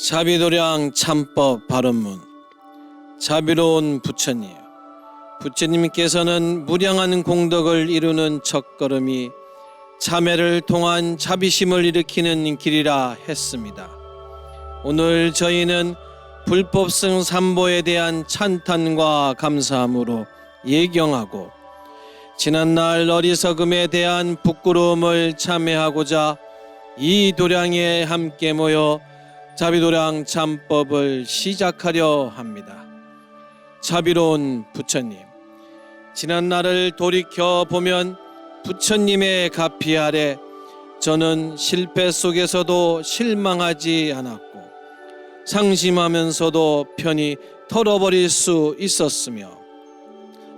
자비도량 참법 발언문. 자비로운 부처님, 부처님께서는 무량한 공덕을 이루는 첫걸음이 참회를 통한 자비심을 일으키는 길이라 했습니다. 오늘 저희는 불법성 삼보에 대한 찬탄과 감사함으로 예경하고 지난날 어리석음에 대한 부끄러움을 참회하고자 이 도량에 함께 모여 자비도량 참법을 시작하려 합니다. 자비로운 부처님, 지난날을 돌이켜보면 부처님의 가피 아래 저는 실패 속에서도 실망하지 않았고 상심하면서도 편히 털어버릴 수 있었으며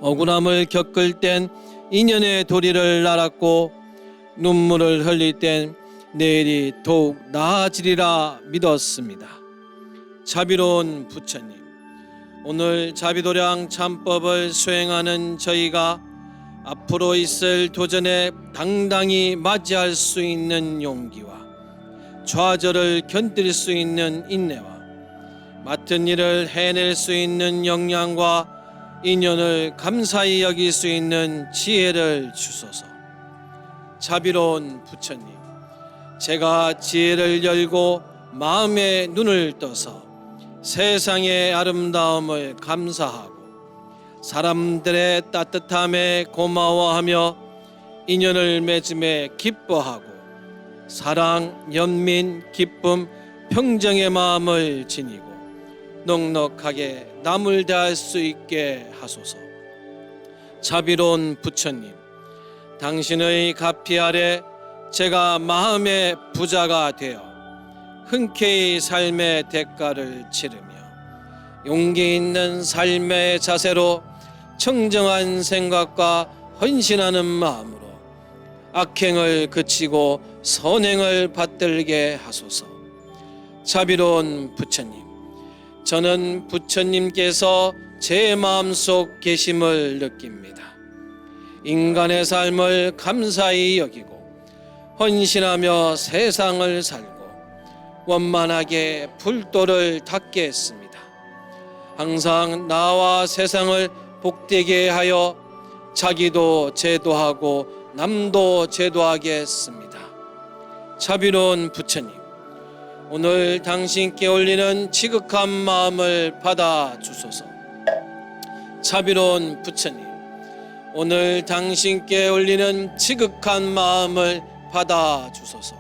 억울함을 겪을 땐 인연의 도리를 알았고 눈물을 흘릴 땐 내일이 더욱 나아지리라 믿었습니다. 자비로운 부처님, 오늘 자비도량 참법을 수행하는 저희가 앞으로 있을 도전에 당당히 맞이할 수 있는 용기와 좌절을 견딜 수 있는 인내와 맡은 일을 해낼 수 있는 역량과 인연을 감사히 여길 수 있는 지혜를 주소서. 자비로운 부처님, 제가 지혜를 열고 마음의 눈을 떠서 세상의 아름다움을 감사하고 사람들의 따뜻함에 고마워하며 인연을 맺음에 기뻐하고 사랑, 연민, 기쁨, 평정의 마음을 지니고 넉넉하게 남을 대할 수 있게 하소서. 자비로운 부처님, 당신의 가피 아래 제가 마음의 부자가 되어 흔쾌히 삶의 대가를 치르며 용기 있는 삶의 자세로 청정한 생각과 헌신하는 마음으로 악행을 그치고 선행을 받들게 하소서. 자비로운 부처님, 저는 부처님께서 제 마음속 계심을 느낍니다. 인간의 삶을 감사히 여기고 헌신하며 세상을 살고 원만하게 불도를 닦게 했습니다. 항상 나와 세상을 복되게 하여 자기도 제도하고 남도 제도하게 했습니다. 자비로운 부처님, 오늘 당신께 올리는 지극한 마음을 받아 주소서. 자비로운 부처님, 오늘 당신께 올리는 지극한 마음을 받아 주소서.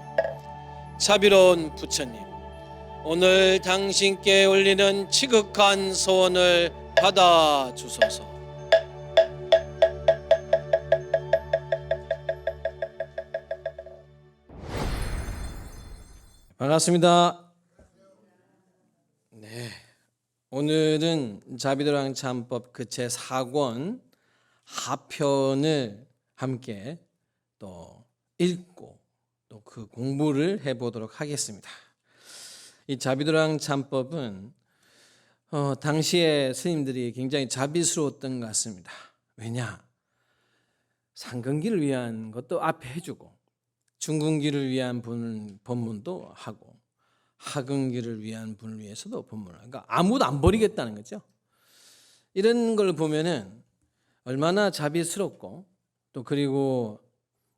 자비로운 부처님, 오늘 당신께 올리는 지극한 소원을 받아 주소서. 반갑습니다. 네, 오늘은 자비도량 참법 그 제4권 하편을 함께 또 읽고 또 그 공부를 해보도록 하겠습니다. 이 자비도량 참법은 당시에 스님들이 굉장히 자비스러웠던 것 같습니다. 왜냐? 상근기를 위한 것도 앞에 해주고 중근기를 위한 법문도 하고 하근기를 위한 분을 위해서도 법문을 하고, 그러니까 아무도 안 버리겠다는 거죠. 이런 걸 보면은 얼마나 자비스럽고 또 그리고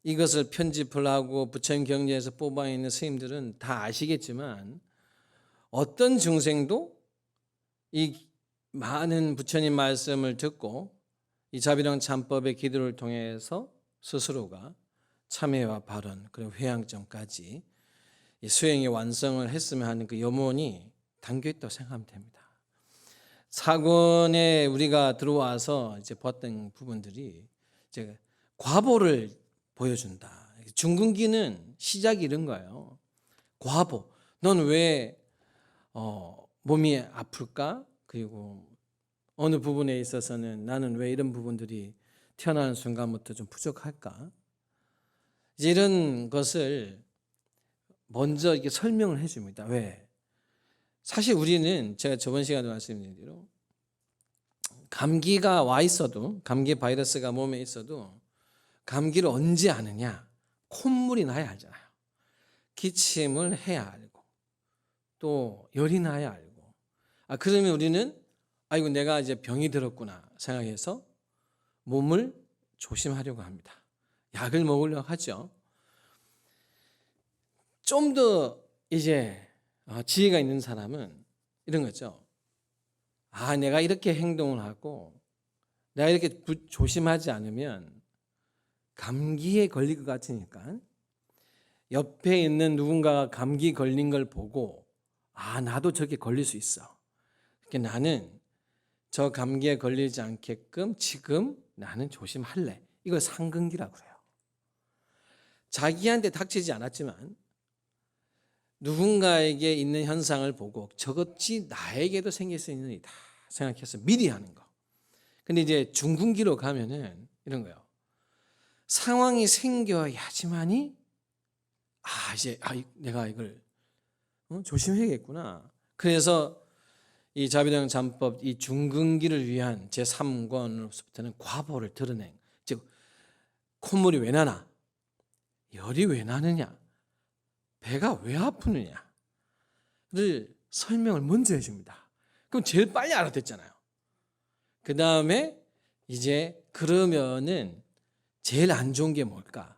이것을 편집을 하고 부처님 경전에서 뽑아있는 스님들은 다 아시겠지만 어떤 중생도 이 많은 부처님 말씀을 듣고 이 자비도량 참법의 기도를 통해서 스스로가 참회와 발언 그리고 회양점까지 수행의 완성을 했으면 하는 그 염원이 담겨있다고 생각하면 됩니다. 사권에 우리가 들어와서 이제 봤던 부분들이 이제 과보를 보여준다. 중근기는 시작이 이런 거예요. 과보. 넌 왜 몸이 아플까? 그리고 어느 부분에 있어서는 나는 왜 이런 부분들이 태어나는 순간부터 좀 부족할까? 이제 이런 것을 먼저 이렇게 설명을 해줍니다. 왜? 사실 우리는 제가 저번 시간에 말씀드린 대로 감기가 와 있어도, 감기 바이러스가 몸에 있어도 감기를 언제 아느냐? 콧물이 나야 알잖아요. 기침을 해야 알고 또 열이 나야 알고. 그러면 우리는 아이고 내가 이제 병이 들었구나 생각해서 몸을 조심하려고 합니다. 약을 먹으려고 하죠. 좀 더 이제 지혜가 있는 사람은 이런 거죠. 내가 이렇게 행동을 하고 내가 이렇게 조심하지 않으면 감기에 걸릴 것 같으니까 옆에 있는 누군가가 감기 걸린 걸 보고 나도 저렇게 걸릴 수 있어. 그러니까 나는 저 감기에 걸리지 않게끔 지금 나는 조심할래. 이걸 상근기라고 그래요. 자기한테 닥치지 않았지만 누군가에게 있는 현상을 보고 저것이 나에게도 생길 수 있는 일이다 생각해서 미리 하는 거. 근데 이제 중군기로 가면은 이런 거예요. 상황이 생겨야지만이 이제 내가 이걸 조심해야겠구나. 그래서 이 자비령 잠법 이 중근기를 위한 제3권으로부터는 과보를 드러낸, 즉 콧물이 왜 나나, 열이 왜 나느냐, 배가 왜 아프느냐를 설명을 먼저 해줍니다. 그럼 제일 빨리 알아듣잖아요. 그 다음에 이제 그러면은 제일 안 좋은 게 뭘까?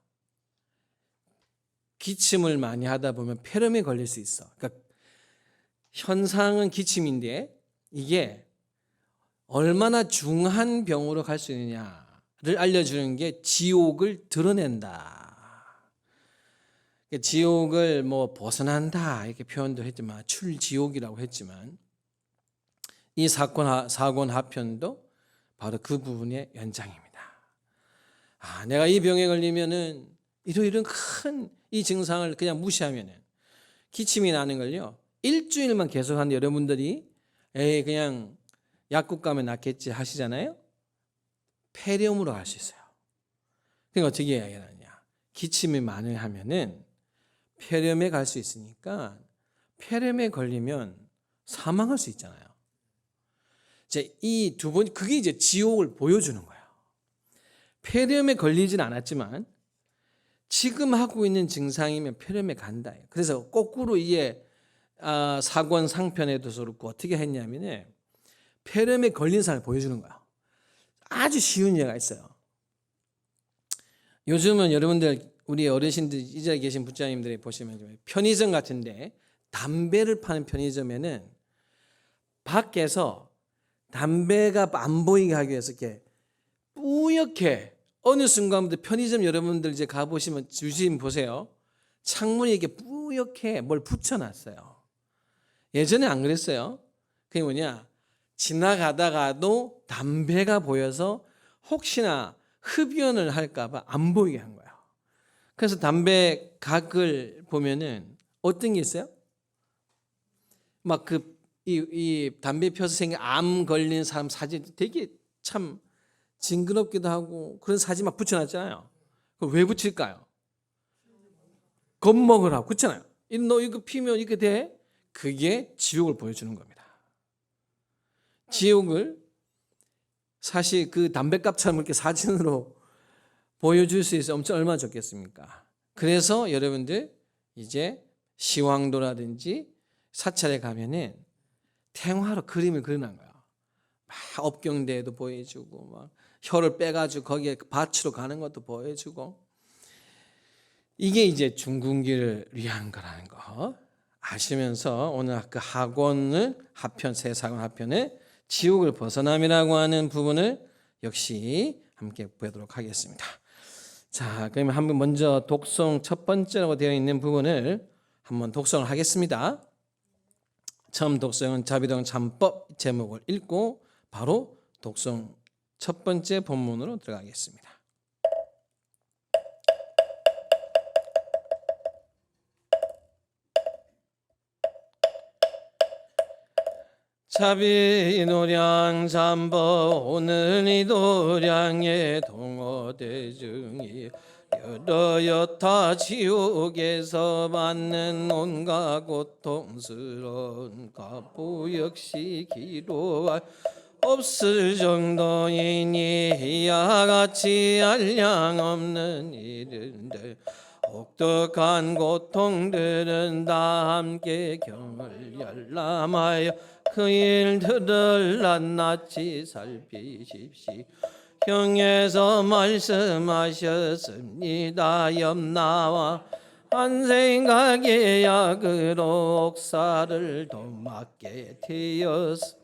기침을 많이 하다 보면 폐렴에 걸릴 수 있어. 그러니까 현상은 기침인데 이게 얼마나 중한 병으로 갈 수 있느냐를 알려주는 게 지옥을 드러낸다. 지옥을 벗어난다 이렇게 표현도 했지만 출지옥이라고 했지만 이 사권 하편도 바로 그 부분의 연장입니다. 내가 이 병에 걸리면은 이런 큰 이 증상을 그냥 무시하면은 기침이 나는 걸요. 일주일만 계속하는데 여러분들이 그냥 약국 가면 낫겠지 하시잖아요. 폐렴으로 갈 수 있어요. 그러니까 어떻게 해야 하느냐? 기침이 많이 하면은 폐렴에 갈 수 있으니까 폐렴에 걸리면 사망할 수 있잖아요. 이 두 번 그게 이제 지옥을 보여주는 거예요. 폐렴에 걸리진 않았지만 지금 하고 있는 증상이면 폐렴에 간다. 그래서 거꾸로 이게 사권 상편에도 그렇고 어떻게 했냐면 폐렴에 걸린 사람을 보여주는 거야. 아주 쉬운 예가 있어요. 요즘은 여러분들 우리 어르신들 이 자리에 계신 부자님들이 보시면 편의점 같은데 담배를 파는 편의점에는 밖에서 담배가 안 보이게 하기 위해서 이렇게 뿌옇게 어느 순간부터 편의점 여러분들 이제 가보시면 주심 보세요. 창문에 이렇게 뿌옇게 뭘 붙여놨어요. 예전에 안 그랬어요. 그게 뭐냐? 지나가다가도 담배가 보여서 혹시나 흡연을 할까봐 안 보이게 한 거예요. 그래서 담배 각을 보면은 어떤 게 있어요? 막 이 담배 펴서 생긴 암 걸린 사람 사진 되게 참 징그럽기도 하고 그런 사진 막 붙여놨잖아요. 그걸 왜 붙일까요? 겁먹으라고. 그렇잖아요. 너 이거 피면 이렇게 돼? 그게 지옥을 보여주는 겁니다. 지옥을 사실 그 담배값처럼 이렇게 사진으로 보여줄 수 있어 엄청 얼마나 좋겠습니까? 그래서 여러분들 이제 시황도라든지 사찰에 가면은 탱화로 그림을 그려놓은 거야. 막 업경대도 보여주고 막 혀를 빼가지고 거기에 밭으로 가는 것도 보여주고 이게 이제 중군기를 위한 거라는 거 아시면서 오늘 그 하권을 하편 세사권 하편에 지옥을 벗어남이라고 하는 부분을 역시 함께 보도록 하겠습니다. 자, 그러면 한번 먼저 독송 첫 번째라고 되어 있는 부분을 한번 독송을 하겠습니다. 처음 독송은 자비령 잠법 제목을 읽고 바로 독송 첫 번째 본문으로 들어가겠습니다. 자비노량 잠법 오늘 이 도량의 동어대중이 여러 여타 지옥에서 받는 온갖 고통스러운 가부 역시 기로할 없을 정도이니 이와 같이 한량 없는 일인데 독특한 고통들은 다 함께 경을 열람하여 그 일들을 낱낱이 살피십시오. 경에서 말씀하셨습니다. 염라와 한 생각의 약으로 옥사를 도맡게 되었어.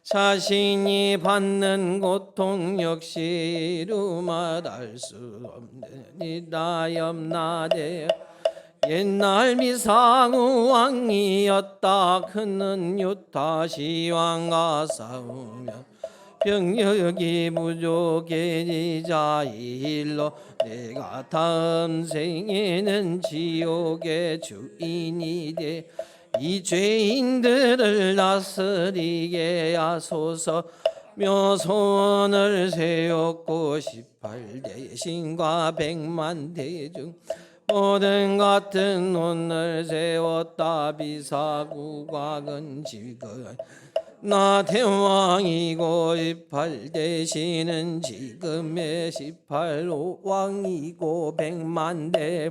자신이 받는 고통 역시 이루 말할 수 없느니라. 염라대 옛날 비상우 왕이었다. 그는 유타시왕과 싸우며 병력이 부족해지자 이 일로 내가 다음 생에는 지옥의 주인이 돼 이 죄인들을 다스리게 하소서. 묘소원을 세웠고 18대 신과 100만 대중 모든 같은 논을 세웠다. 비사구가 근지근 나 대왕이고 18대 신은 지금의 18왕이고 100만 대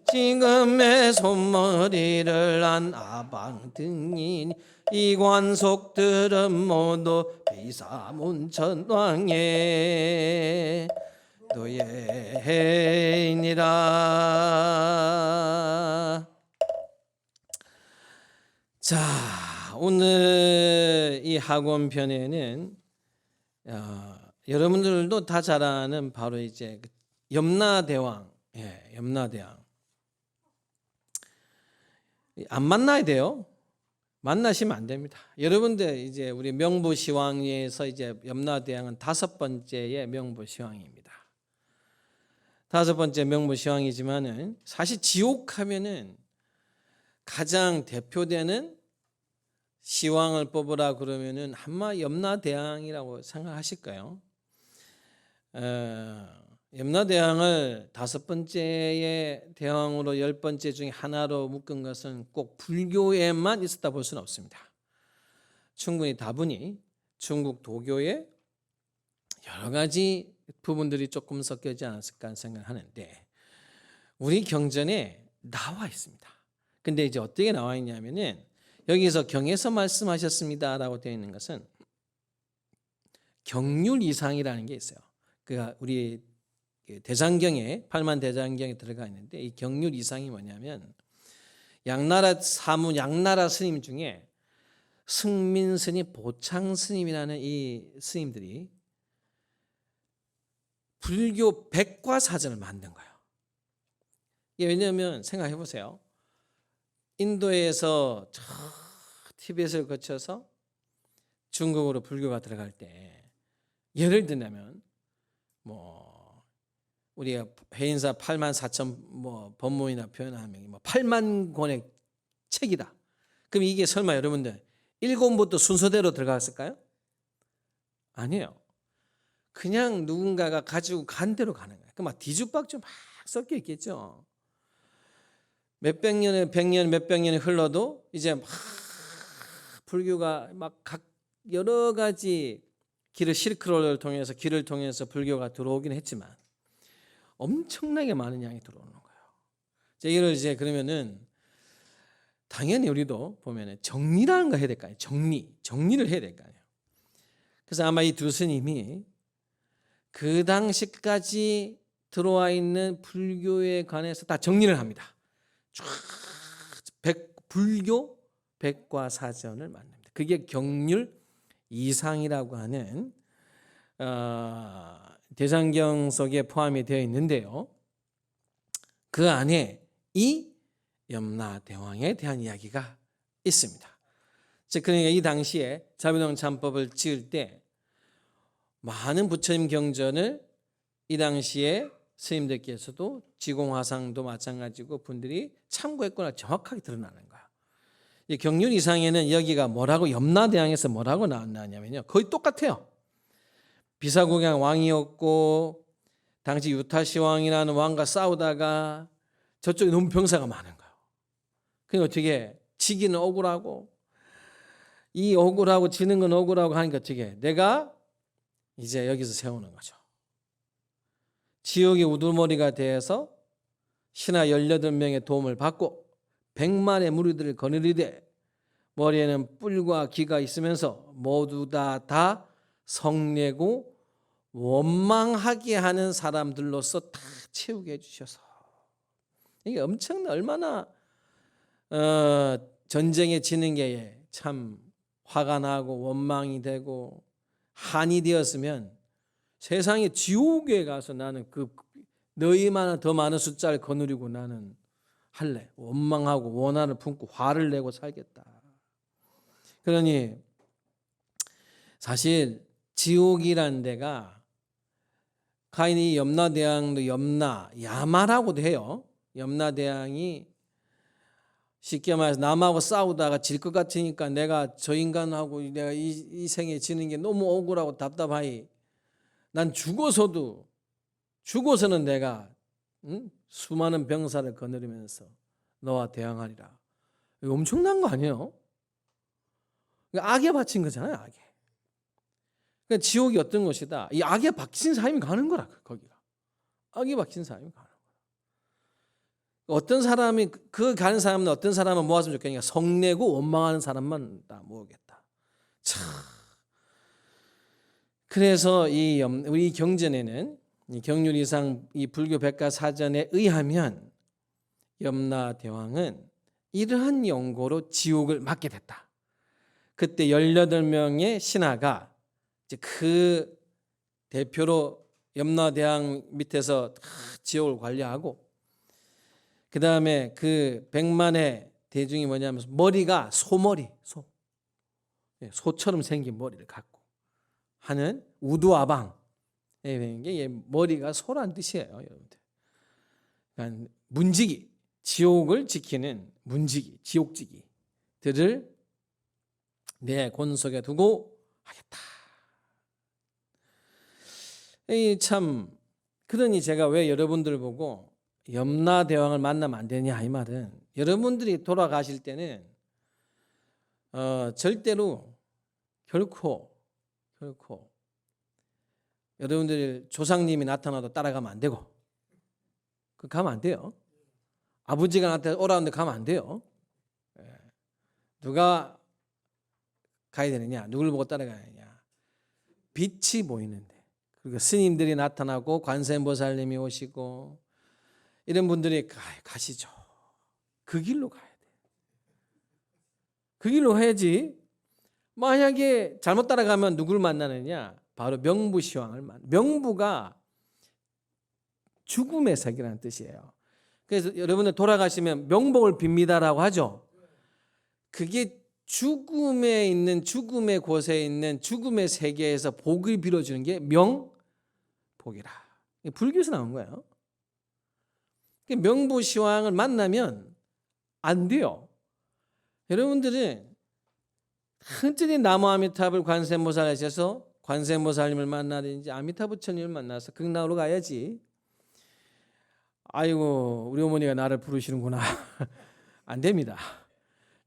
지금의 손머리를 한 아방 등인 이 관속들은 모두 비사문천왕의 노예이니라. 자, 오늘 이 학원편에는 여러분들도 다 잘 아는 바로 이제 염라대왕, 염라대왕 안 만나야 돼요. 만나시면 안 됩니다. 여러분들 이제 우리 명부시왕에서 이제 염라대왕은 5번째의 명부시왕입니다. 5번째 명부시왕이지만은 사실 지옥하면은 가장 대표되는 시왕을 뽑으라 그러면은 아마 염라대왕이라고 생각하실까요? 염라대왕을 5번째의 대왕으로 10번째 중에 하나로 묶은 것은 꼭 불교에만 있었다 볼 수는 없습니다. 충분히 다분히 중국 도교의 여러 가지 부분들이 조금 섞여지 않았을까 생각하는데 우리 경전에 나와 있습니다. 근데 이제 어떻게 나와 있냐면은 여기서 경에서 말씀하셨습니다라고 되어 있는 것은 경률 이상이라는 게 있어요. 그러니까 우리 대장경에 8만 대장경에 들어가 있는데 이 경률 이상이 뭐냐면 양나라 스님 중에 승민 스님, 보창 스님이라는 이 스님들이 불교 백과사전을 만든 거예요. 이게 왜냐하면 생각해 보세요. 인도에서 저 티벳을 거쳐서 중국으로 불교가 들어갈 때 예를 들면 우리가 해인사 8만 4천 법문이나 표현하면 8만 권의 책이다. 그럼 이게 설마 여러분들 1권부터 순서대로 들어갔을까요? 아니에요. 그냥 누군가가 가지고 간 대로 가는 거예요. 막 뒤죽박죽 막 섞여 있겠죠. 몇백 년에 100년 몇백 년이 흘러도 이제 막 불교가 막 각 여러 가지 실크로드를 통해서 길을 통해서 불교가 들어오긴 했지만 엄청나게 많은 양이 들어오는 거예요. 이걸 이제 그러면은 당연히 우리도 보면은 정리라는 거 해야 될 거 아니에요. 정리를 해야 될 거 아니에요. 그래서 아마 이 두 스님이 그 당시까지 들어와 있는 불교에 관해서 다 정리를 합니다. 불교 백과사전을 만듭니다. 그게 경률 이상이라고 하는 대장경 속에 포함이 되어 있는데요. 그 안에 이 염라대왕에 대한 이야기가 있습니다. 즉 그러니까 이 당시에 자비동 참법을 지을 때 많은 부처님 경전을 이 당시에 스님들께서도 지공화상도 마찬가지고 분들이 참고했거나 정확하게 드러나는 거예요. 이 경륜 이상에는 여기가 뭐라고 염라대왕에서 뭐라고 나왔냐면요. 거의 똑같아요. 비사국양 왕이었고 당시 유타시 왕이라는 왕과 싸우다가 저쪽에 너무 병사가 많은 거예요. 그러니까 어떻게 지기는 억울하고 이 억울하고 지는 건 억울하고 하니까 어떻게 내가 이제 여기서 세우는 거죠. 지옥의 우두머리가 되어서 신하 18명의 도움을 받고 100만의 무리들을 거느리되 머리에는 뿔과 기가 있으면서 모두 다 성내고 원망하게 하는 사람들로서 다 채우게 해주셔서, 이게 엄청나 얼마나 전쟁에 지는 게 참 화가 나고 원망이 되고 한이 되었으면 세상에 지옥에 가서 나는 그 너희만한 더 많은 숫자를 거느리고 나는 할래. 원망하고 원한을 품고 화를 내고 살겠다. 그러니 사실 지옥이란 데가 가인이 염라대왕도 야마라고도 해요. 염라대왕이 쉽게 말해서 남하고 싸우다가 질 것 같으니까 내가 저 인간하고 내가 이 생에 지는 게 너무 억울하고 답답하니 난 죽어서는 내가 수많은 병사를 거느리면서 너와 대항하리라. 이거 엄청난 거 아니에요? 악에 바친 거잖아요. 악에. 그러니까 지옥이 어떤 곳이다. 이 악에 박힌 사람이 가는 거라. 거기가. 악에 박힌 사람이 가는 거야. 어떤 사람이 그 가는 사람은 어떤 사람은 모았으면 좋겠냐. 성내고 원망하는 사람만 다 모으겠다. 참. 그래서 우리 경전에는 이 경률이상 이 불교 백과사전에 의하면 염라대왕은 이러한 용고로 지옥을 맞게 됐다. 그때 18명의 신하가 이제 그 대표로 염라대왕 밑에서 지옥을 관리하고, 그 다음에 그 100만의 대중이 뭐냐면 머리가 소머리, 소처럼 생긴 머리를 갖고 하는 우두아방, 이게 머리가 소란 뜻이에요, 여러분들. 그러니까 문지기, 지옥을 지키는 문지기, 지옥지기들을 내 곤속에 두고 하겠다. 그러니 제가 왜 여러분들 보고 염라대왕을 만나면 안 되냐 이 말은, 여러분들이 돌아가실 때는 절대로 결코 여러분들 조상님이 나타나도 따라가면 안 되고, 가면 안 돼요. 아버지가 나한테 오라는데 가면 안 돼요. 누가 가야 되느냐? 누굴 보고 따라가느냐? 빛이 보이는데. 그리고 스님들이 나타나고 관세음보살님이 오시고 이런 분들이 가시죠. 그 길로 가야 돼. 그 길로 해야지. 만약에 잘못 따라가면 누굴 만나느냐? 바로 명부시황을 만나. 명부가 죽음의 세계라는 뜻이에요. 그래서 여러분들 돌아가시면 명복을 빕니다라고 하죠. 그게 죽음의 곳에 있는 죽음의 세계에서 복을 빌어주는 게 명복이라. 불교에서 나온 거예요. 명부시황을 만나면 안 돼요. 여러분들은 흔히 나무 아미타불 관세음보살에서 관세음보살님을 만나든지 아미타 부처님을 만나서 극락으로 가야지. 아이고 우리 어머니가 나를 부르시는구나. 안 됩니다.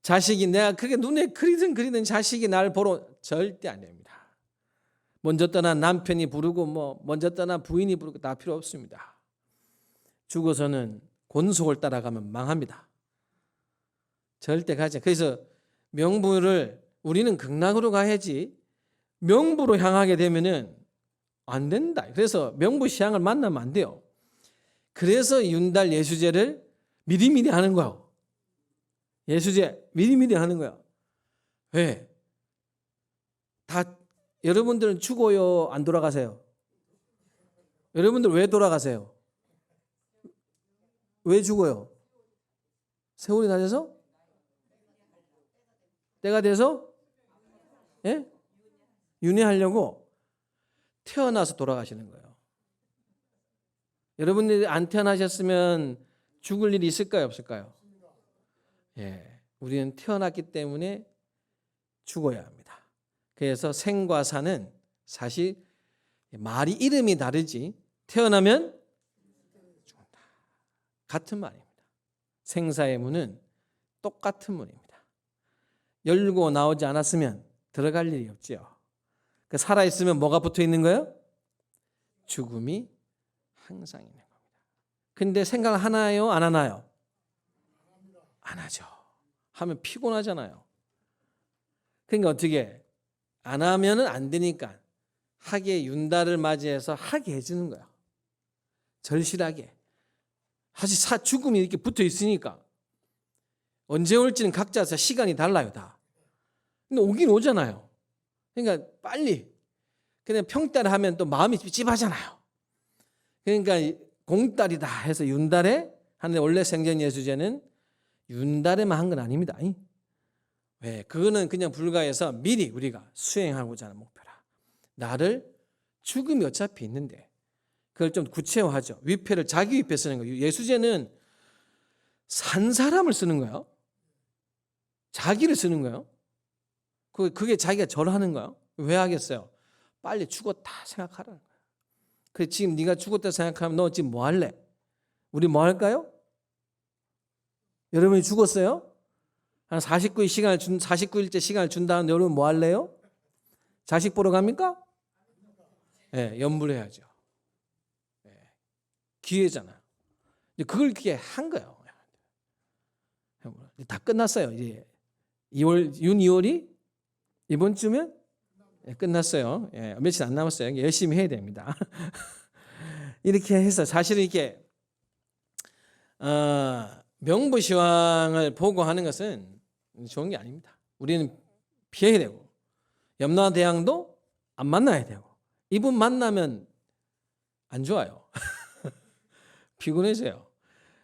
자식이 내가 그게 눈에 그리든 자식이 나를 보러 절대 안 됩니다. 먼저 떠난 남편이 부르고 먼저 떠난 부인이 부르고 다 필요 없습니다. 죽어서는 곤속을 따라가면 망합니다. 절대 가지. 그래서 명부를 우리는 극락으로 가야지 명부로 향하게 되면은 안 된다. 그래서 명부시향을 만나면 안 돼요. 그래서 윤달 예수제를 미리미리 하는 거야. 예수제 미리미리 하는 거야. 왜? 다 여러분들은 죽어요? 안 돌아가세요? 여러분들 왜 돌아가세요? 왜 죽어요? 세월이 다 돼서? 때가 돼서? 예? 윤회하려고 태어나서 돌아가시는 거예요. 여러분들이 안 태어나셨으면 죽을 일이 있을까요? 없을까요? 예, 우리는 태어났기 때문에 죽어야 합니다. 그래서 생과 사는 사실 말이 이름이 다르지 태어나면 죽는다. 같은 말입니다. 생사의 문은 똑같은 문입니다. 열고 나오지 않았으면 들어갈 일이 없지요. 살아있으면 뭐가 붙어 있는 거예요? 죽음이 항상 있는 겁니다. 근데 생각을 하나요? 안 하나요? 안 하죠. 하면 피곤하잖아요. 그러니까 어떻게 안 하면은 안 되니까 하게 윤달을 맞이해서 하게 해주는 거야. 절실하게. 사실 죽음이 이렇게 붙어 있으니까 언제 올지는 각자 시간이 달라요 다. 근데 오긴 오잖아요. 그러니까 빨리. 그냥 평달 하면 또 마음이 찝찝하잖아요. 그러니까 공달이다 해서 윤달에 하는데 원래 생전 예수제는 윤달에만 한 건 아닙니다. 왜? 그거는 그냥 불가해서 미리 우리가 수행하고자 하는 목표라. 나를 죽음이 어차피 있는데 그걸 좀 구체화하죠. 위패를 자기 위패 쓰는 거예요. 예수제는 산 사람을 쓰는 거예요. 자기를 쓰는 거예요. 그게 자기가 절하는 거예요. 왜 하겠어요? 빨리 죽었다 생각하라는 거예요. 그래 지금 네가 죽었다 생각하면 너 지금 뭐 할래? 우리 뭐 할까요? 여러분이 죽었어요? 한 49일째 시간을 준 다음 여러분 뭐 할래요? 자식 보러 갑니까? 네, 연불해야죠. 네, 기회잖아요. 그걸 이렇게 한 거예요. 다 끝났어요. 이제 2월이 이번 주면 끝났어요. 며칠 안 남았어요. 열심히 해야 됩니다. 이렇게 해서 사실은 이렇게 명부시황을 보고 하는 것은 좋은 게 아닙니다. 우리는 피해야 되고 염라대왕도 안 만나야 되고 이분 만나면 안 좋아요. 피곤해져요.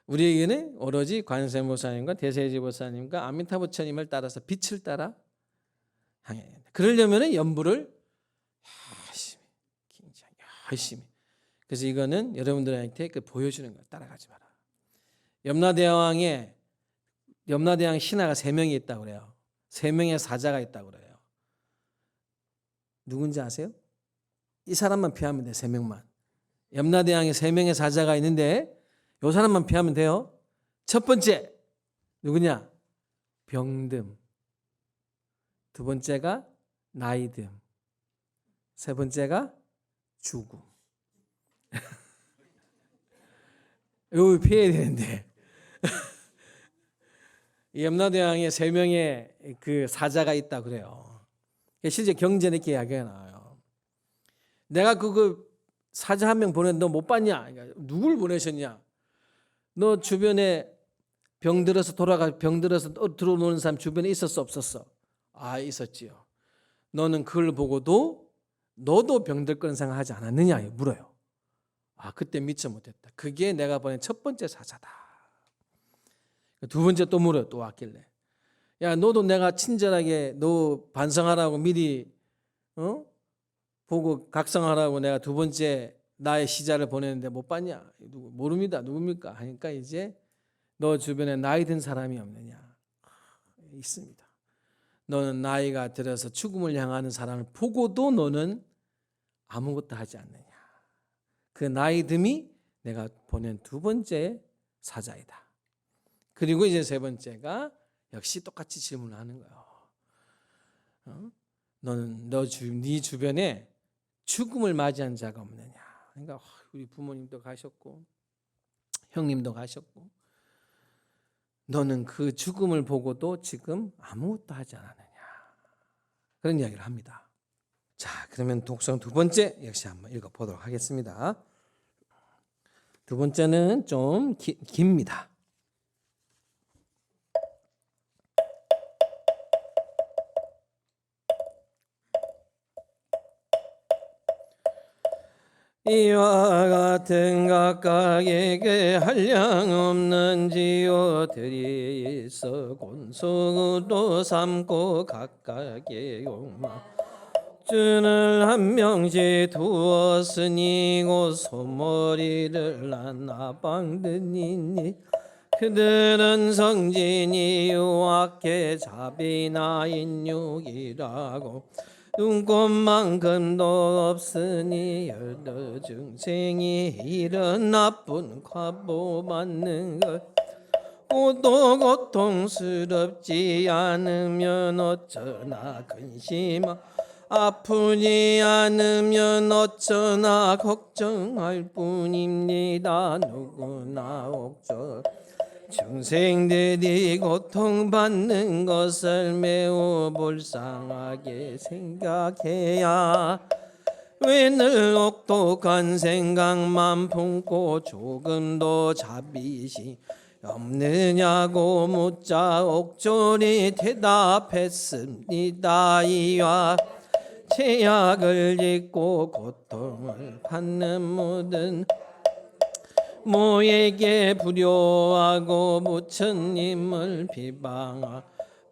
우리에게는 오로지 관세음보살님과 대세지보살님과 아미타부처님을 따라서 빛을 따라 향해야 된다. 그러려면 연부를 열심히, 굉장히 열심히. 그래서 이거는 여러분들한테 보여주는 거예요. 따라가지 마라. 염라대왕 신하가 3명이 있다고 그래요. 3명의 사자가 있다고 그래요. 누군지 아세요? 이 사람만 피하면 돼. 3명만. 염라대왕에 3명의 사자가 있는데 이 사람만 피하면 돼요. 첫 번째 누구냐? 병듦. 두 번째가 나이듦. 세 번째가 죽음. 이거 피해야 되는데 염라대왕에 3명의 그 사자가 있다 그래요. 실제 경전에 이렇게 이야기가 나와요. 내가 그 사자 1명 보냈는데 너 못 봤냐? 그러니까 누굴 보내셨냐? 너 주변에 병 들어서 들어오는 사람 주변에 있었어 없었어? 있었지요. 너는 그걸 보고도 너도 병들 거는 생각하지 않았느냐? 물어요. 그때 미처 못했다. 그게 내가 보낸 첫 번째 사자다. 두 번째 또 물어요. 또 왔길래. 야, 너도 내가 친절하게 너 반성하라고 미리 보고 각성하라고 내가 두 번째 나의 시자를 보냈는데 못 봤냐? 모릅니다. 누굽니까? 하니까 이제 너 주변에 나이 든 사람이 없느냐? 있습니다. 너는 나이가 들어서 죽음을 향하는 사람을 보고도 너는 아무것도 하지 않느냐? 그 나이 듦이 내가 보낸 두 번째 사자이다. 그리고 이제 세 번째가 역시 똑같이 질문을 하는 거예요. 너는 네 주변에 죽음을 맞이한 자가 없느냐? 그러니까 우리 부모님도 가셨고 형님도 가셨고 너는 그 죽음을 보고도 지금 아무것도 하지 않았느냐? 그런 이야기를 합니다. 자, 그러면 독성 두 번째 역시 한번 읽어보도록 하겠습니다. 두 번째는 좀 깁니다. 이와 같은 각각에게 한량없는 지효들이 있어 곤속으로 삼고 각각의 욕망 주를 한 명씩 두었으니 곧 소머리를 나방드니니 그들은 성진이 유악해 자비나 인육이라고 눈꽃만큼도 없으니 여러 중생이 이런 나쁜 과보 받는 것 고도 고통스럽지 않으면 어쩌나 근심하 아프지 않으면 어쩌나 걱정할 뿐입니다. 누구나 옥절 중생들이 고통받는 것을 매우 불쌍하게 생각해야 왜 늘 혹독한 생각만 품고 조금도 자비심 없느냐고 묻자 옥졸이 대답했습니다. 이와 죄악을 짓고 고통을 받는 모든 모에게 불효하고 부처님을 비방하고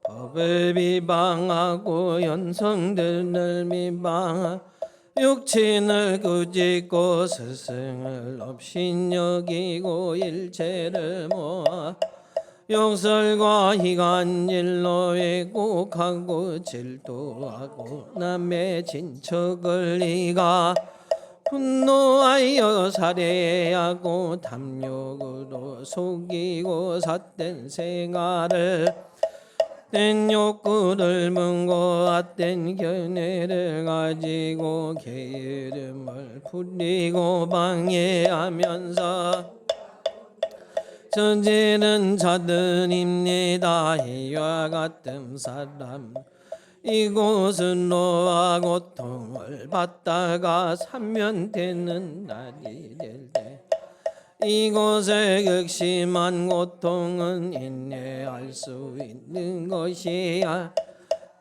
법을 비방하고 연성들을 비방하고 육친을 꾸짖고 스승을 업신여기고 일체를 모아 욕설과 희간질로 왜곡하고 질투하고 남의 친척을 이가 분노하여 살해하고 탐욕으로 속이고 삿된 생활을 된 욕구를 문고 앗된 견해를 가지고 게으름을 부리고 방해하면서 저지른 자들입니다. 이와 같은 사람 이곳으로 고통을 받다가 사면되는 날이 될 때 이곳의 극심한 고통은 인내할 수 있는 것이야.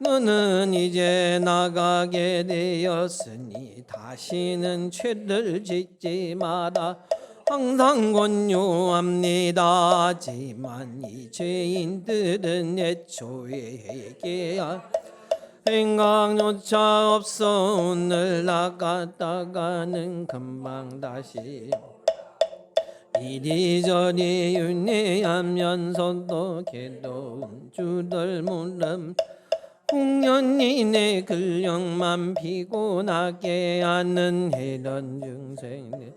너는 이제 나가게 되었으니 다시는 죄를 짓지 마라. 항상 권유합니다. 하지만 이 죄인들은 애초에 회개야 생각조차 없어 오늘 나갔다가는 금방 다시 이리저리 윤회하면서도 괴로운 줄을 모름 공연히 내 근력만 피곤하게 하는 이런 중생들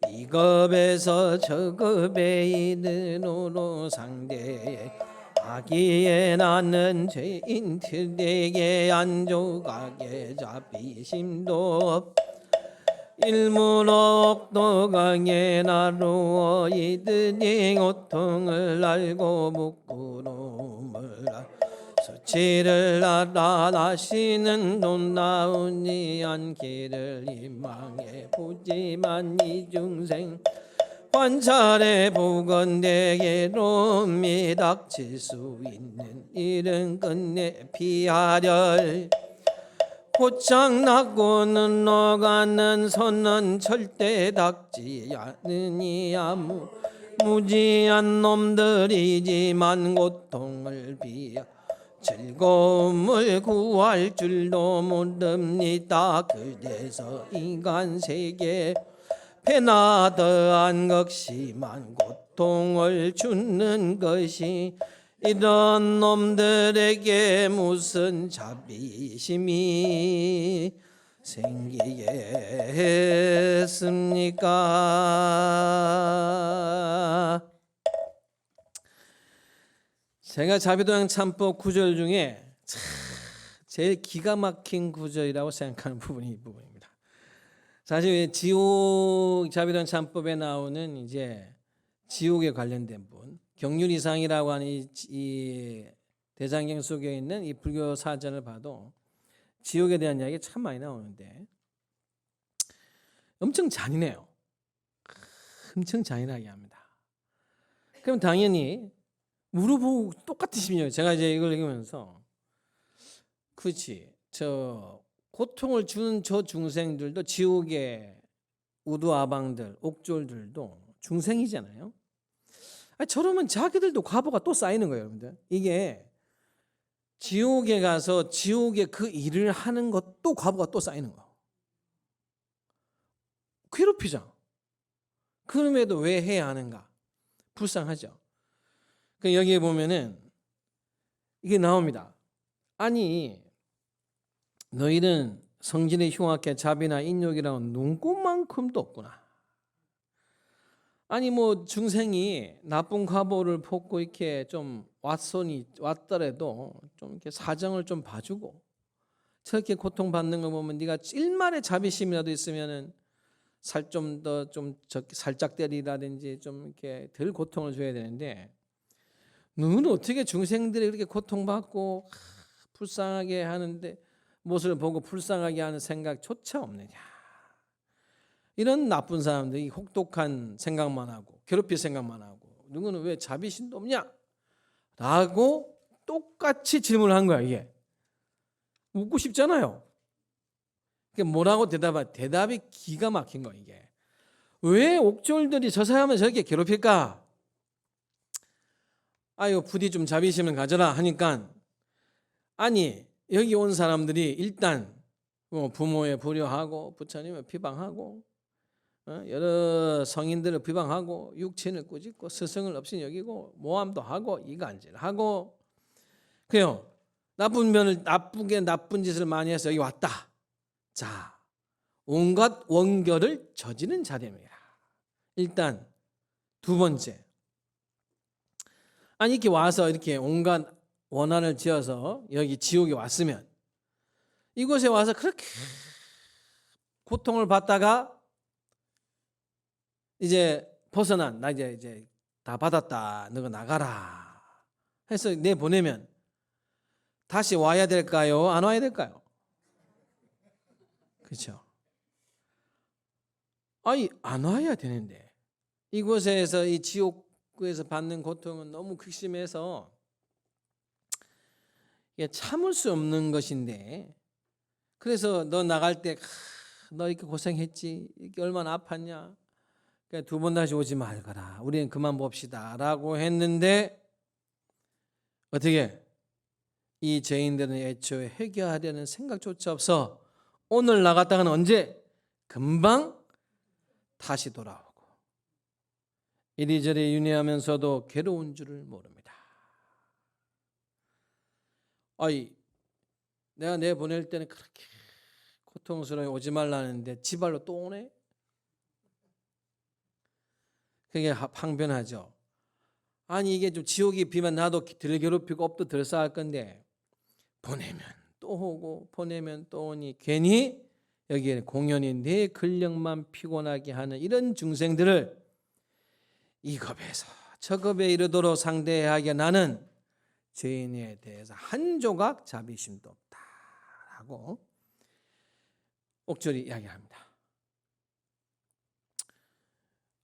이급에서 저급에 이르노로 상대해 하기에 나는 죄인들에게 안족하게 자비심도 일무로 혹독하게 나누어 이들이 고통을 알고 부끄러움을 수치를 알아 다시는 놀라우니 않기를 희망해 보지만 이 중생 관찰해 보건대 괴로움이 닥칠 수 있는 일은 끝내 피하려 고창났고는 너가는 선은 절대 닥지 않으니 아무 무지한 놈들이지만 고통을 비하 즐거움을 구할 줄도 모릅니다. 그래서 인간 세계 배나 더한 극심한 고통을 주는 것이 이런 놈들에게 무슨 자비심이 생기겠습니까? 제가 자비도량 참법 구절 중에 제일 기가 막힌 구절이라고 생각하는 부분이 이 부분입니다. 사실 지옥 자비도량 참법에 나오는 이제 지옥에 관련된 분 경륜이상이라고 하는 이 대장경 속에 있는 이 불교 사전을 봐도 지옥에 대한 이야기 참 많이 나오는데 엄청 잔인해요. 엄청 잔인하게 합니다. 그럼 당연히 물어보고 똑같은 심리예요. 제가 이제 이걸 읽으면서 그렇지 저 고통을 주는 저 중생들도 지옥의 우두아방들 옥졸들도 중생이잖아요. 저러면 자기들도 과보가 또 쌓이는 거예요, 여러분들. 이게 지옥에 가서 지옥에 그 일을 하는 것도 과보가 또 쌓이는 거예요. 괴롭히죠. 그럼에도 왜 해야 하는가? 불쌍하죠. 여기에 보면은 이게 나옵니다. 아니 너희는 성질이 흉악해 자비나 인욕이라는 눈꽃만큼도 없구나. 아니 뭐 중생이 나쁜 과보를 벗고 이렇게 좀 왔더라도 좀 이렇게 사정을 좀 봐주고 저렇게 고통받는 거 보면 네가 일말의 자비심이라도 있으면은 살 좀 더 좀 살짝 때리라든지 좀 이렇게 덜 고통을 줘야 되는데, 너는 어떻게 중생들이 그렇게 고통받고 불쌍하게 하는데 모습을 보고 불쌍하게 하는 생각조차 없느냐. 이런 나쁜 사람들이 혹독한 생각만 하고 괴롭힐 생각만 하고 누구는 왜 자비심도 없냐? 라고 똑같이 질문을 한 거야. 이게 묻고 싶잖아요. 뭐라고 대답이 기가 막힌 거야. 이게 왜 옥졸들이 저 사람을 저렇게 괴롭힐까? 아유, 부디 좀 자비심을 가져라 하니까, 아니 여기 온 사람들이 일단 부모에 불효하고 부처님을 비방하고 여러 성인들을 비방하고 육친을 꾸짖고 스승을 없이 여기고 모함도 하고 이간질하고 그래요. 나쁜 짓을 많이 해서 여기 왔다. 자, 온갖 원결을 저지른 자리입니다. 일단 두 번째, 아니 이렇게 와서 이렇게 온갖 원한을 지어서 여기 지옥에 왔으면 이곳에 와서 그렇게 고통을 받다가 이제 벗어난, 나 이제 다 받았다, 너가 나가라 해서 내보내면 다시 와야 될까요? 안 와야 될까요? 그렇죠? 아니 안 와야 되는데 이곳에서 이 지옥에서 받는 고통은 너무 극심해서 이게 참을 수 없는 것인데, 그래서 너 나갈 때 너 이렇게 고생했지, 이게 얼마나 아팠냐, 그러니까 두 번 다시 오지 말거라, 우리는 그만 봅시다 라고 했는데, 어떻게 이 죄인들은 애초에 회개하려는 생각조차 없어 오늘 나갔다가는 언제 금방 다시 돌아오고 이리저리 윤회하면서도 괴로운 줄을 모릅니다. 아이, 내가 내보낼 때는 그렇게 고통스러워 오지 말라는데 지발로 또 오네? 그게 항변하죠. 아니 이게 좀 지옥이 비면 나도 덜 괴롭히고 업도 덜 쌓을 건데 보내면 또 오고 보내면 또 오니 괜히 여기에 공연히 내 근력만 피곤하게 하는 이런 중생들을 이 겁에서 저 겁에 이르도록 상대하게 나는 죄인에 대해서 한 조각 자비심도 없다라고 옥졸이 이야기합니다.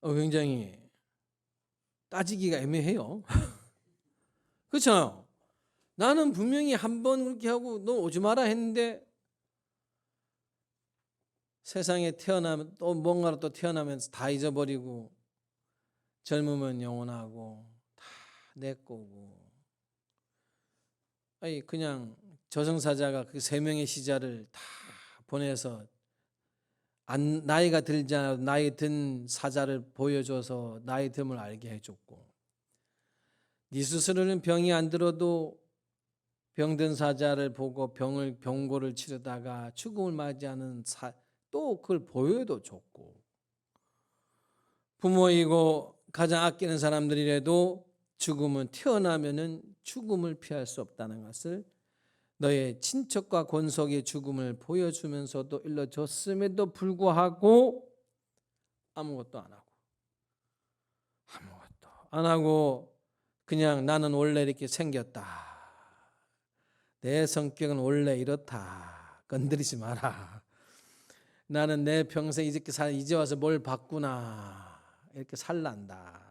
굉장히 따지기가 애매해요. 그렇잖아요. 나는 분명히 한 번 그렇게 하고 너 오지 마라 했는데 세상에 태어나면 또 뭔가로 또 태어나면서 다 잊어버리고 젊으면 영원하고 다 내 거고, 아니 그냥 저승사자가 그 세 명의 시자를 다 보내서 나이가 들지 않아도 나이 든 사자를 보여줘서 나이 듦을 알게 해줬고, 네 스스로는 병이 안 들어도 병든 사자를 보고 병고를 치르다가 죽음을 맞이하는 또 그걸 보여도 줬고, 부모이고 가장 아끼는 사람들이라도 죽음은 태어나면은 죽음을 피할 수 없다는 것을 너의 친척과 권속의 죽음을 보여주면서도 일러줬음에도 불구하고 아무것도 안 하고 그냥 나는 원래 이렇게 생겼다, 내 성격은 원래 이렇다, 건드리지 마라, 나는 내 평생 이제 와서 뭘 바꾸나 이렇게 살란다.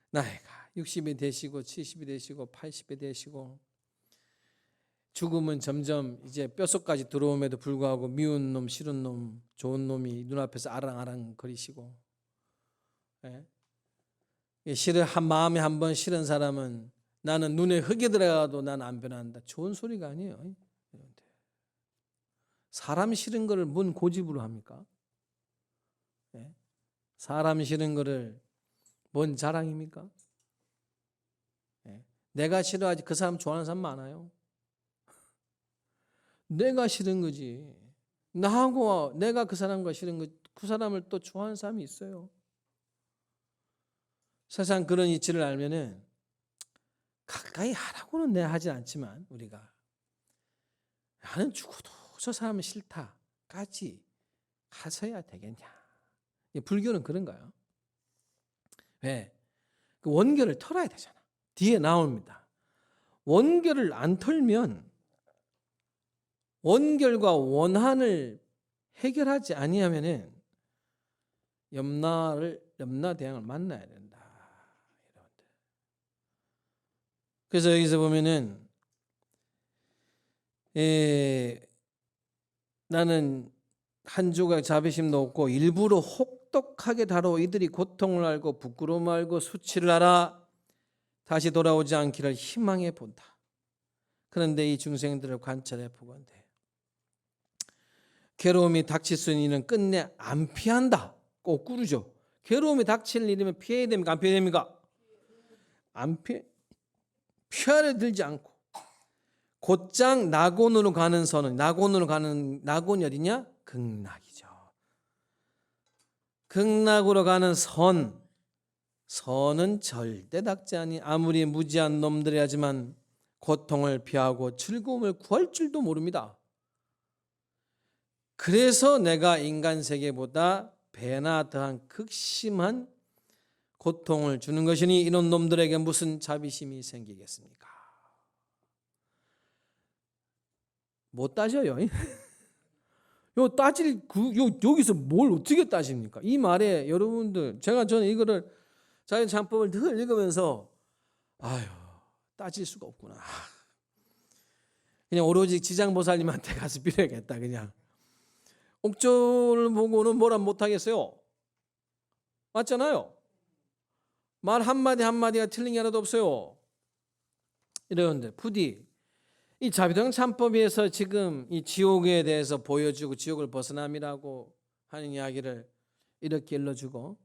나이가 60이 되시고 70이 되시고 80이 되시고 죽음은 점점 이제 뼛속까지 들어옴에도 불구하고 미운 놈, 싫은 놈, 좋은 놈이 눈앞에서 아랑아랑 거리시고, 마음에 한 번 싫은 사람은 나는 눈에 흙이 들어가도 난 안 변한다. 좋은 소리가 아니에요. 사람 싫은 거를 뭔 고집으로 합니까? 사람 싫은 거를 뭔 자랑입니까? 내가 싫어하지 그 사람 좋아하는 사람 많아요. 내가 싫은 거지. 나하고 내가 그 사람과 싫은 거, 그 사람을 또 좋아하는 사람이 있어요. 세상 그런 이치를 알면은 가까이 하라고는 내가 하지 않지만 우리가 나는 죽어도 저 사람은 싫다까지 가서야 되겠냐. 불교는 그런가요? 왜? 그 원결을 털어야 되잖아. 뒤에 나옵니다. 원결을 안 털면 원결과 원한을 해결하지 아니하면은 염라대왕을 만나야 된다. 여러분들. 그래서 여기서 보면은 나는 한 조각 자비심도 없고 일부러 혹독하게 다뤄 이들이 고통을 알고 부끄러움을 알고 수치를 알아 다시 돌아오지 않기를 희망해 본다. 그런데 이 중생들을 관찰해 보건대 괴로움이 닥칠 이는 끝내 안 피한다. 거꾸로죠. 괴로움이 닥칠 일이면 피해야 됩니까? 안 피해야 됩니까? 안 피하려 들지 않고 곧장 낙원으로 가는 선은 낙원이 어디냐? 극락이죠. 극락으로 가는 선은 절대 닥지 아니 아무리 무지한 놈들이 하지만 고통을 피하고 즐거움을 구할 줄도 모릅니다. 그래서 내가 인간 세계보다 배나 더한 극심한 고통을 주는 것이니 이런 놈들에게 무슨 자비심이 생기겠습니까? 못 따져요. 여기서 뭘 어떻게 따집니까? 이 말에 여러분들 저는 이거를 자연참법을 늘 읽으면서 따질 수가 없구나. 그냥 오로지 지장보살님한테 가서 빌어야겠다. 그냥 옥조를 보고는 뭐라 못하겠어요. 맞잖아요. 말 한마디 한마디가 틀린 게 하나도 없어요. 이러는데 부디 이 자비도량 참법에서 지금 이 지옥에 대해서 보여주고 지옥을 벗어남이라고 하는 이야기를 이렇게 일러주고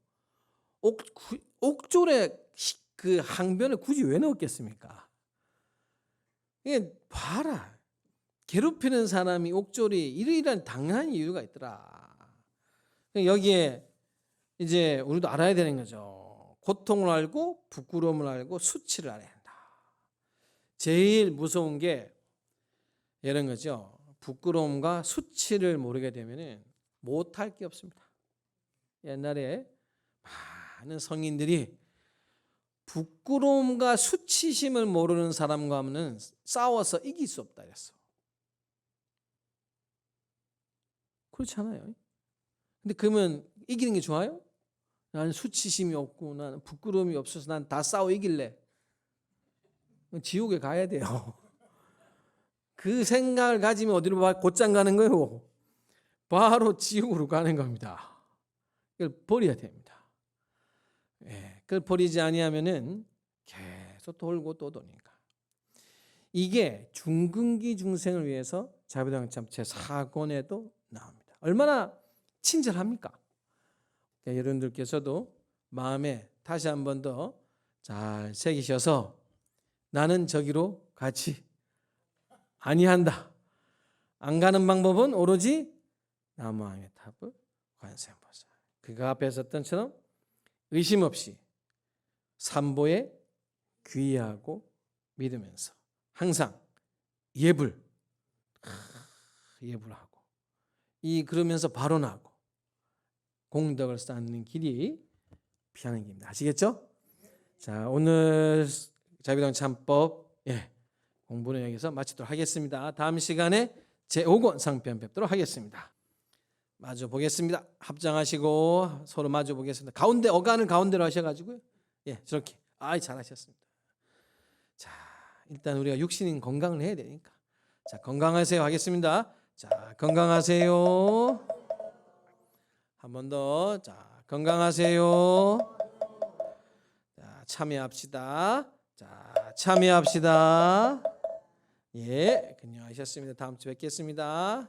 옥졸에 그 항변을 굳이 왜 넣었겠습니까? 이게 봐라. 괴롭히는 사람이 옥졸이 이러이러한 당연한 이유가 있더라. 여기에 이제 우리도 알아야 되는 거죠. 고통을 알고 부끄러움을 알고 수치를 알아야 한다. 제일 무서운 게 이런 거죠. 부끄러움과 수치를 모르게 되면 못할 게 없습니다. 옛날에 많은 성인들이 부끄러움과 수치심을 모르는 사람과는 싸워서 이길 수 없다 그랬어. 그렇지 않아요? 근데 그러면 이기는 게 좋아요? 나는 수치심이 없고 나는 부끄러움이 없어서 난 다 싸워 이길래. 지옥에 가야 돼요. 그 생각을 가지면 어디로 곧장 가는 거예요? 바로 지옥으로 가는 겁니다. 그걸 버려야 됩니다. 그걸 버리지 아니하면은 계속 돌고 또 도니까. 이게 중근기 중생을 위해서 자비도량 참체 4권에도 나옵니다. 얼마나 친절합니까? 여러분들께서도 마음에 다시 한 번 더 잘 새기셔서 나는 저기로 가지 아니한다. 안 가는 방법은 오로지 남왕의 탑을 관세음보살. 그가 앞에 섰던 처럼 의심 없이 삼보에 귀의하고 믿으면서 항상 예불하고 그러면서 발언하고 공덕을 쌓는 길이 피하는 길입니다. 아시겠죠? 자, 오늘 자비도량 참법 공부는 여기서 마치도록 하겠습니다. 다음 시간에 제5권 상편 뵙도록 하겠습니다. 마주 보겠습니다. 합장하시고 서로 마주 보겠습니다. 가운데 어간을 가운데로 하셔가지고요. 저렇게 잘하셨습니다. 자, 일단 우리가 육신인 건강을 해야 되니까. 자, 건강하세요 하겠습니다. 자, 건강하세요. 한 번 더. 자, 건강하세요. 자, 참여합시다. 자, 참여합시다. 근요하셨습니다. 다음 주에 뵙겠습니다.